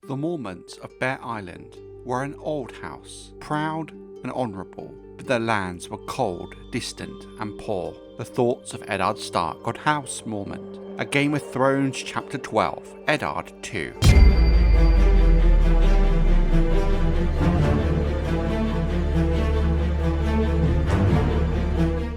The Mormonts of Bear Island were an old house, proud and honourable, but their lands were cold, distant and poor. The thoughts of Eddard Stark on House Mormont. A Game of Thrones Chapter 12, Eddard 2.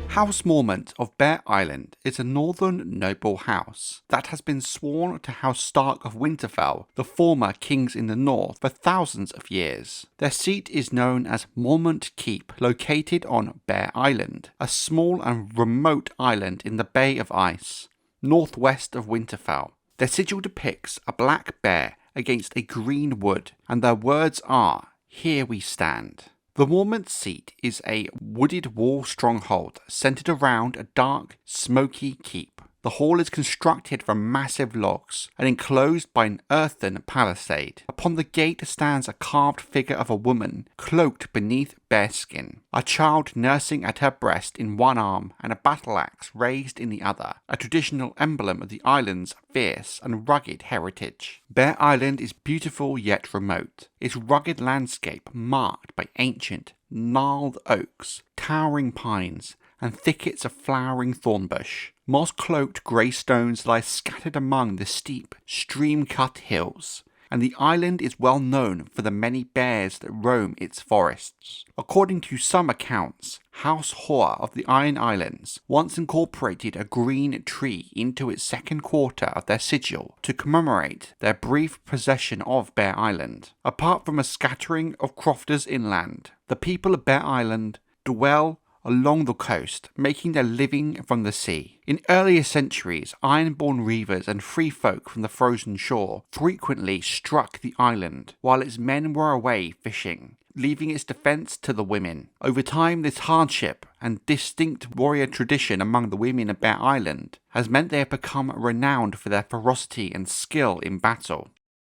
House Mormont of Bear Island is a northern noble house that has been sworn to House Stark of Winterfell, the former kings in the north, for thousands of years. Their seat is known as Mormont Keep, located on Bear Island, a small and remote island in the Bay of Ice, northwest of Winterfell. Their sigil depicts a black bear against a green wood, and their words are, "Here we stand." The Mormont seat is a wooded wall stronghold centered around a dark, smoky keep. The hall is constructed from massive logs and enclosed by an earthen palisade. Upon the gate stands a carved figure of a woman cloaked beneath bearskin, a child nursing at her breast in one arm and a battle axe raised in the other, a traditional emblem of the island's fierce and rugged heritage. Bear Island is beautiful yet remote, its rugged landscape marked by ancient, gnarled oaks, towering pines, and thickets of flowering thornbush. Moss-cloaked grey stones lie scattered among the steep, stream-cut hills, and the island is well known for the many bears that roam its forests. According to some accounts, House Jorah of the Iron Islands once incorporated a green tree into its second quarter of their sigil to commemorate their brief possession of Bear Island. Apart from a scattering of crofters inland, the people of Bear Island dwell along the coast, making their living from the sea. In earlier centuries, ironborn reavers and free folk from the frozen shore frequently struck the island while its men were away fishing, leaving its defence to the women. Over time, this hardship and distinct warrior tradition among the women of Bear Island has meant they have become renowned for their ferocity and skill in battle.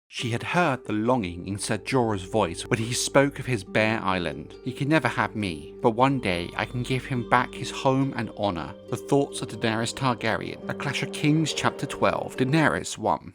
She had heard the longing in Ser Jorah's voice when he spoke of his Bear Island. He can never have me, but one day I can give him back his home and honour. The thoughts of Daenerys Targaryen. A Clash of Kings Chapter 12, Daenerys 1.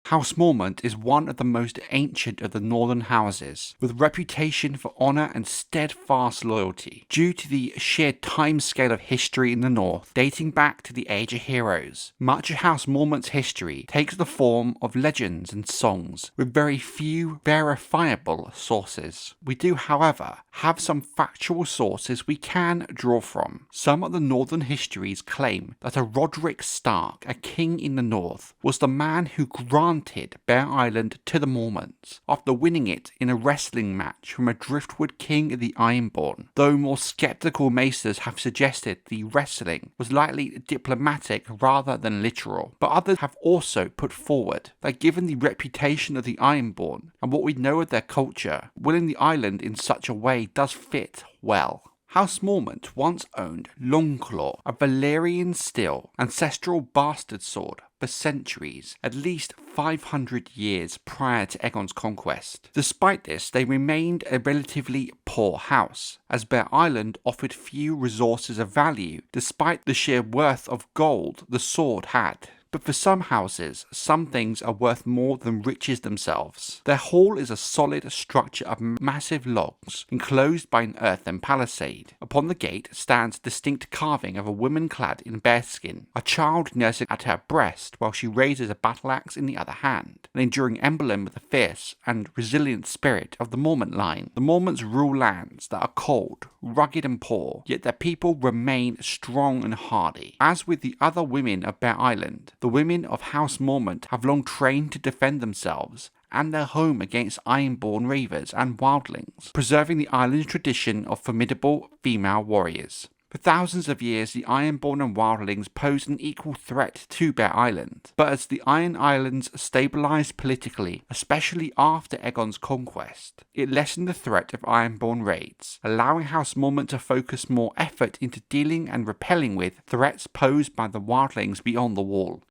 House Mormont is one of the most ancient of the northern houses, with reputation for honour and steadfast loyalty. Due to the sheer timescale of history in the north, dating back to the Age of Heroes, much of House Mormont's history takes the form of legends and songs, with very few verifiable sources. We do, however, have some factual sources we can draw from. Some of the northern histories claim that a Roderick Stark, a king in the north, was the man who granted Bear Island to the Mormonts after winning it in a wrestling match from a driftwood king of the Ironborn, though more skeptical maesters have suggested the wrestling was likely diplomatic rather than literal. But others have also put forward that given the reputation of the Ironborn and what we know of their culture, winning the island in such a way does fit well. House Mormont once owned Longclaw, a Valyrian steel ancestral bastard sword for centuries, at least 500 years prior to Aegon's conquest. Despite this, they remained a relatively poor house, as Bear Island offered few resources of value despite the sheer worth of gold the sword had. But for some houses, some things are worth more than riches themselves. Their hall is a solid structure of massive logs, enclosed by an earthen palisade. Upon the gate stands distinct carving of a woman clad in bearskin, a child nursing at her breast while she raises a battle axe in the other hand, an enduring emblem of the fierce and resilient spirit of the Mormont line. The Mormonts rule lands that are cold, rugged and poor, yet their people remain strong and hardy. As with the other women of Bear Island, the women of House Mormont have long trained to defend themselves and their home against ironborn reavers and wildlings, preserving the island's tradition of formidable female warriors. For thousands of years, the Ironborn and Wildlings posed an equal threat to Bear Island, but as the Iron Islands stabilised politically, especially after Aegon's conquest, it lessened the threat of Ironborn raids, allowing House Mormont to focus more effort into dealing and repelling with threats posed by the Wildlings beyond the wall.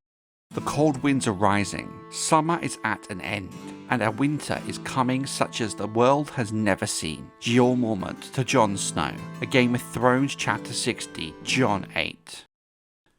The cold winds are rising, summer is at an end, and a winter is coming such as the world has never seen. Jeor Mormont to Jon Snow. A Game of Thrones Chapter 60, Jon 8.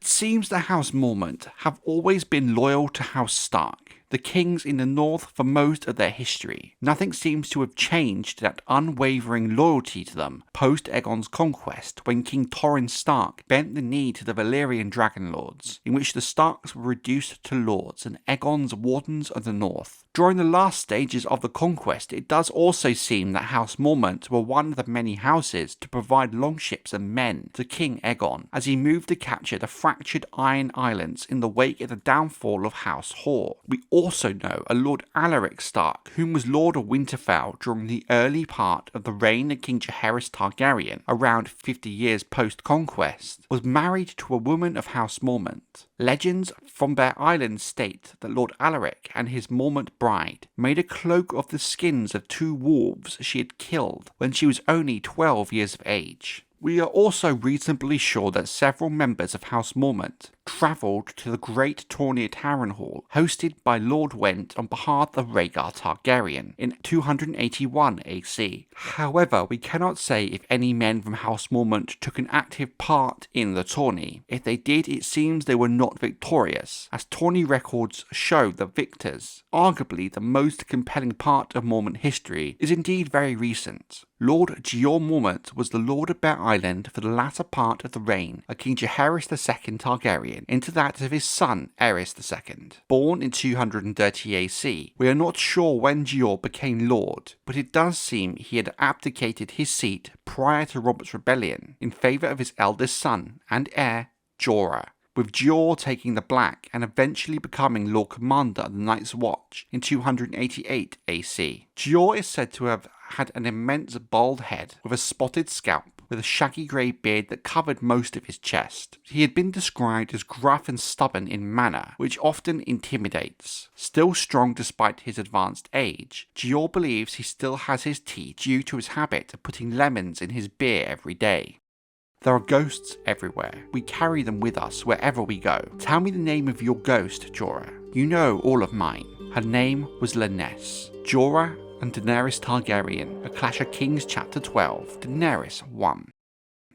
It seems the House Mormont have always been loyal to House Stark, the kings in the north for most of their history. Nothing seems to have changed that unwavering loyalty to them post-Aegon's conquest, when King Torrhen Stark bent the knee to the Valyrian Dragon Lords, in which the Starks were reduced to lords and Aegon's Wardens of the North. During the last stages of the conquest, it does also seem that House Mormont were one of the many houses to provide longships and men to King Aegon as he moved to capture the fractured Iron Islands in the wake of the downfall of House Hoare. We also know a Lord Alaric Stark, whom was Lord of Winterfell during the early part of the reign of King Jaehaerys Targaryen, around 50 years post-conquest, was married to a woman of House Mormont. Legends from Bear Island state that Lord Alaric and his Mormont bride made a cloak of the skins of 2 wolves she had killed when she was only 12 years of age. We are also reasonably sure that several members of House Mormont travelled to the Great Tourney at Harrenhal, hosted by Lord Went on behalf of Rhaegar Targaryen in 281 AC. However, we cannot say if any men from House Mormont took an active part in the tourney. If they did, it seems they were not victorious, as tourney records show the victors. Arguably, the most compelling part of Mormont history is indeed very recent. Lord Jeor Mormont was the Lord of Bear Island for the latter part of the reign of King Jaehaerys II Targaryen into that of his son Aerys II. Born in 230 AC, we are not sure when Jeor became Lord, but it does seem he had abdicated his seat prior to Robert's rebellion in favour of his eldest son and heir, Jorah, with Jeor taking the Black and eventually becoming Lord Commander of the Night's Watch in 288 AC. Jeor is said to have had an immense bald head with a spotted scalp, with a shaggy grey beard that covered most of his chest. He had been described as gruff and stubborn in manner, which often intimidates. Still strong despite his advanced age, Jeor believes he still has his teeth due to his habit of putting lemons in his beer every day. There are ghosts everywhere. We carry them with us wherever we go. Tell me the name of your ghost, Jorah. You know all of mine. Her name was Lyness. Jorah and Daenerys Targaryen, A Clash of Kings Chapter 12, Daenerys 1.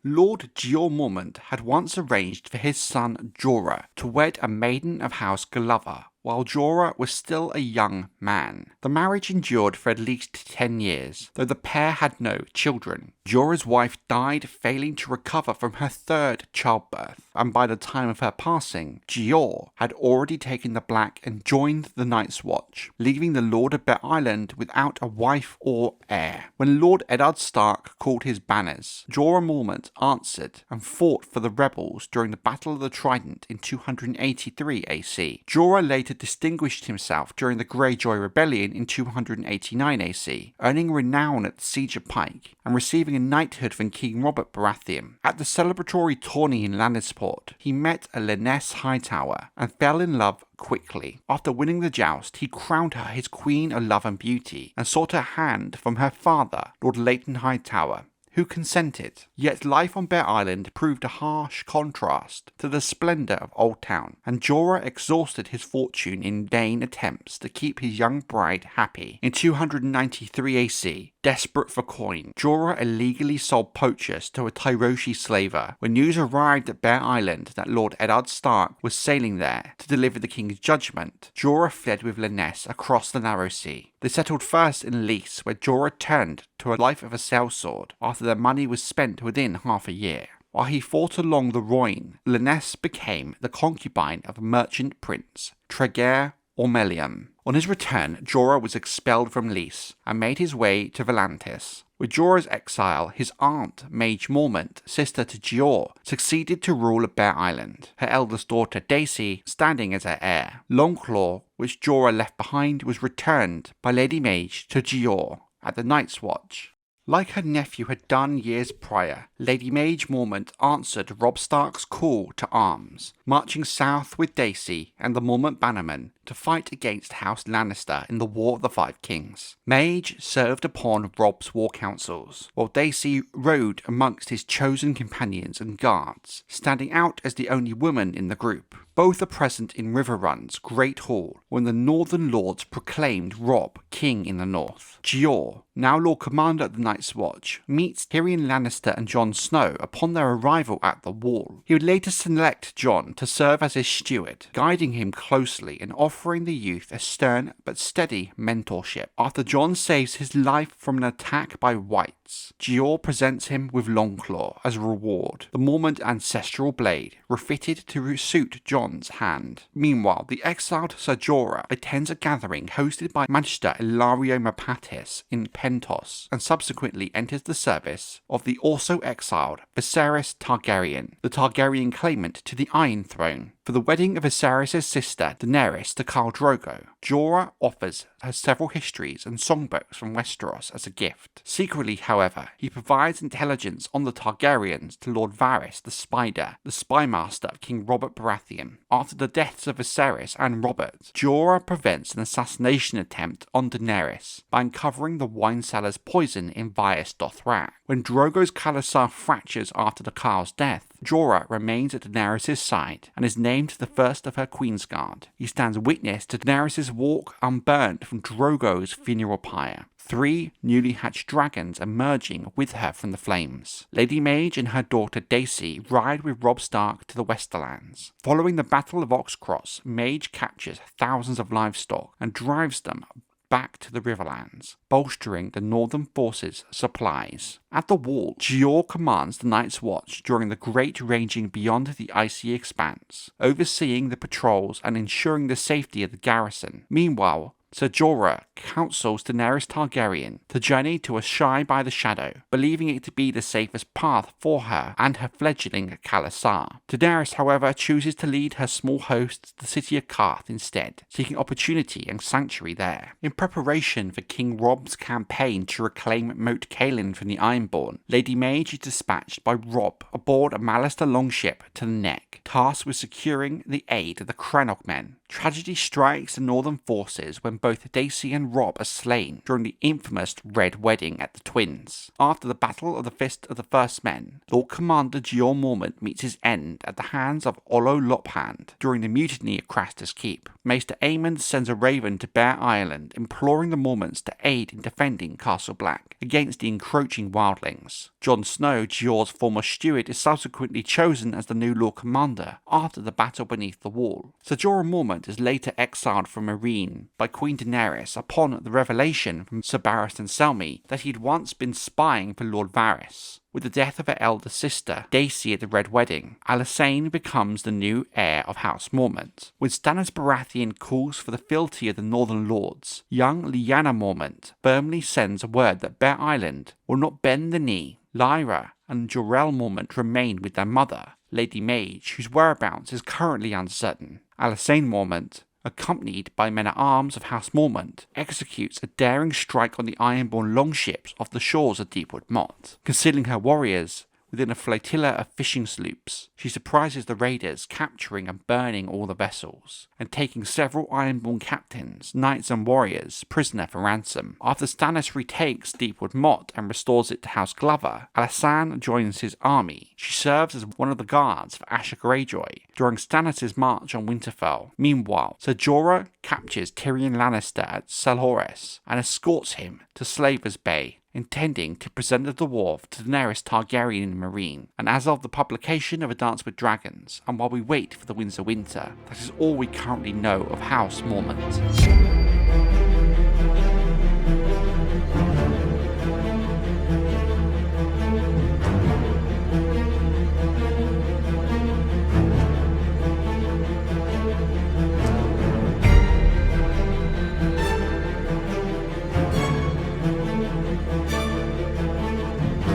Lord Jeor Mormont had once arranged for his son Jorah to wed a maiden of House Glover, while Jorah was still a young man. The marriage endured for at least 10 years, though the pair had no children. Jorah's wife died failing to recover from her 3rd childbirth, and by the time of her passing, Jeor had already taken the Black and joined the Night's Watch, leaving the Lord of Bear Island without a wife or heir. When Lord Eddard Stark called his banners, Jorah Mormont answered and fought for the rebels during the Battle of the Trident in 283 AC. Jorah later distinguished himself during the Greyjoy Rebellion in 289 AC, earning renown at the Siege of Pike and receiving a knighthood from King Robert Baratheon. At the celebratory tourney in Lannisport, he met a Lyness Hightower and fell in love quickly. After winning the joust, he crowned her his Queen of Love and Beauty and sought her hand from her father, Lord Leighton Hightower, who consented. Yet life on Bear Island proved a harsh contrast to the splendour of Old Town, and Jorah exhausted his fortune in vain attempts to keep his young bride happy. In 293 AC, desperate for coin, Jorah illegally sold poachers to a Tyroshi slaver. When news arrived at Bear Island that Lord Eddard Stark was sailing there to deliver the king's judgment, Jorah fled with Lyness across the Narrow Sea. They settled first in Lys, where Jorah turned to a life of a sellsword after their money was spent within half a year. While he fought along the Rhoyne, Lyness became the concubine of a merchant prince, Tregear Ormelium. On his return, Jorah was expelled from Lys and made his way to Volantis. With Jorah's exile, his aunt, Maege Mormont, sister to Jeor, succeeded to rule Bear Island, her eldest daughter Daisy standing as her heir. Longclaw, which Jorah left behind, was returned by Lady Maege to Jeor at the Night's Watch. Like her nephew had done years prior, Lady Maege Mormont answered Robb Stark's call to arms, marching south with Daisy and the Mormont bannermen to fight against House Lannister in the War of the Five Kings. Maege served upon Robb's war councils, while Daisy rode amongst his chosen companions and guards, standing out as the only woman in the group. Both are present in Riverrun's Great Hall when the Northern Lords proclaimed Robb king in the north. Jeor, now Lord Commander of the Night's Watch, meets Tyrion Lannister and Jon Snow upon their arrival at the Wall. He would later select Jon to serve as his steward, guiding him closely and offering offering the youth a stern but steady mentorship. After Jon saves his life from an attack by Whites, Jeor presents him with Longclaw as a reward, the Mormont ancestral blade, refitted to suit Jon's hand. Meanwhile, the exiled Ser Jorah attends a gathering hosted by Magister Ilario Mapatis in Pentos, and subsequently enters the service of the also exiled Daenerys Targaryen, the Targaryen claimant to the Iron Throne. For the wedding of Viserys' sister Daenerys to Khal Drogo, Jorah offers her several histories and songbooks from Westeros as a gift. Secretly, however, he provides intelligence on the Targaryens to Lord Varys the Spider, the spymaster of King Robert Baratheon. After the deaths of Viserys and Robert, Jorah prevents an assassination attempt on Daenerys by uncovering the wine cellar's poison in Vaes Dothrak. When Drogo's khalasar fractures after the Khal's death, Jorah remains at Daenerys' side and is named the first of her Queensguard. He stands witness to Daenerys' walk unburned from Drogo's funeral pyre, 3 newly hatched dragons emerging with her from the flames. Lady Maege and her daughter Daisy ride with Robb Stark to the Westerlands. Following the Battle of Oxcross, Maege captures thousands of livestock and drives them back to the Riverlands, bolstering the Northern Forces' supplies. At the Wall, Jeor commands the Night's Watch during the Great ranging beyond the icy expanse, overseeing the patrols and ensuring the safety of the garrison. Meanwhile, Ser Jorah counsels Daenerys Targaryen to journey to Asshai by the Shadow, believing it to be the safest path for her and her fledgling khalasar. Daenerys, however, chooses to lead her small host to the city of Qarth instead, seeking opportunity and sanctuary there. In preparation for King Robb's campaign to reclaim Moat Cailin from the Ironborn, Lady Maege is dispatched by Robb aboard a Mallister longship to the Neck, tasked with securing the aid of the Crannog men. Tragedy strikes the Northern forces when both Daisy and Robb are slain during the infamous Red Wedding at the Twins. After the Battle of the Fist of the First Men, Lord Commander Jeor Mormont meets his end at the hands of Ollo Lophand during the mutiny at Craster's Keep. Maester Aemon sends a raven to Bear Island, imploring the Mormonts to aid in defending Castle Black against the encroaching wildlings. Jon Snow, Jeor's former steward, is subsequently chosen as the new Lord Commander after the battle beneath the Wall. Ser Jorah Mormont is later exiled from Meereen by Queen Daenerys upon the revelation from Sir Barristan Selmy that he had once been spying for Lord Varys. With the death of her elder sister, Daisy at the Red Wedding, Alysanne becomes the new heir of House Mormont. When Stannis Baratheon calls for the fealty of the Northern Lords, young Lyanna Mormont firmly sends word that Bear Island will not bend the knee. Lyra and Jorah Mormont remain with their mother, Lady Maege, whose whereabouts is currently uncertain. Alysanne Mormont, accompanied by men-at-arms of House Mormont, executes a daring strike on the Ironborn longships off the shores of Deepwood Motte. Concealing her warriors within a flotilla of fishing sloops, she surprises the raiders, capturing and burning all the vessels, and taking several Ironborn captains, knights and warriors, prisoner for ransom. After Stannis retakes Deepwood Motte and restores it to House Glover, Alysanne joins his army. She serves as one of the guards for Asher Greyjoy during Stannis' march on Winterfell. Meanwhile, Ser Jorah captures Tyrion Lannister at Selhorys and escorts him to Slaver's Bay, intending to present the dwarf to Daenerys Targaryen in Meereen. And as of the publication of A Dance with Dragons, and while we wait for the Winds of Winter, that is all we currently know of House Mormont.